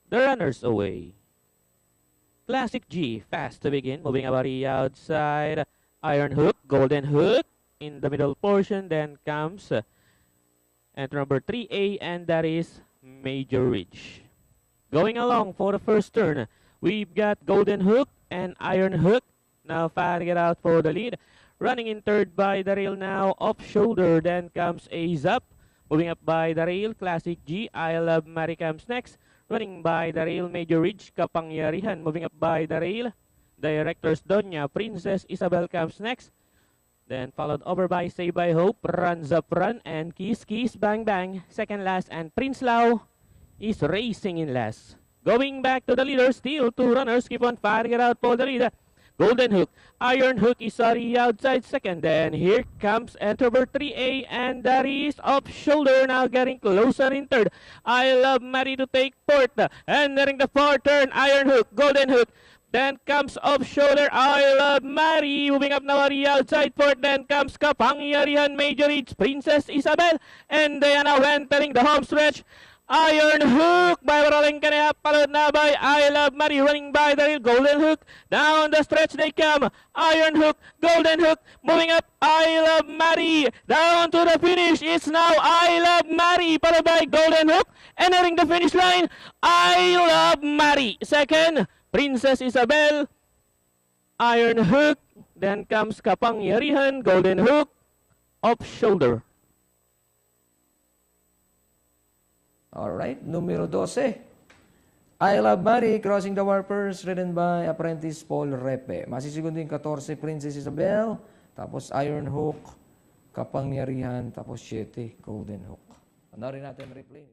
the runners away. Classic G, fast to begin, moving about the outside. Iron Hook, Golden Hook in the middle portion. Then comes enter number 3A, and that is Major Ridge. Going along for the first turn, we've got Golden Hook and Iron Hook. Now fighting it out for the lead. Running in third by the rail now, off shoulder. Then comes Ace Up. Moving up by the rail, Classic G, I Love Mary comes next. Running by the rail, Major Ridge, Kapangyarihan. Moving up by the rail, Directors Donya, Princess Isabel comes next. Then followed over by Say by Hope, Runs Up Run, and Kiss Kiss Bang Bang. Second last, and Prince Lau is racing in last. Going back to the leader, still two runners keep on fighting it out for the lead. Golden Hook, Iron Hook is on the outside second. Then here comes Enter 3A, and that is off shoulder, now getting closer in third. I Love Mary to take fourth. Entering the fourth turn, Iron Hook, Golden Hook. Then comes off shoulder, I Love Mary. Moving up now on the outside fourth. Then comes Kapangyarihan, Major Ridge, Princess Isabel. And they are now entering the home stretch. Iron Hook by Roling Kanaya, followed now by I Love Mary, running by the rail, Golden Hook. Down the stretch they come. Iron Hook, Golden Hook, moving up, I Love Mary. Down to the finish, it's now I Love Mary, followed by Golden Hook. Entering the finish line, I Love Mary. Second, Princess Isabel, Iron Hook. Then comes Kapangyarihan, Golden Hook, off shoulder. Alright, numero 12. I Love Mary, Crossing the Warpers, ridden by Apprentice Paul Repe. Masisigundo yung 14, Princess Isabel. Tapos Iron Hook, Kapangyarihan. Tapos 7, Golden Hook. Ano rin natin replay.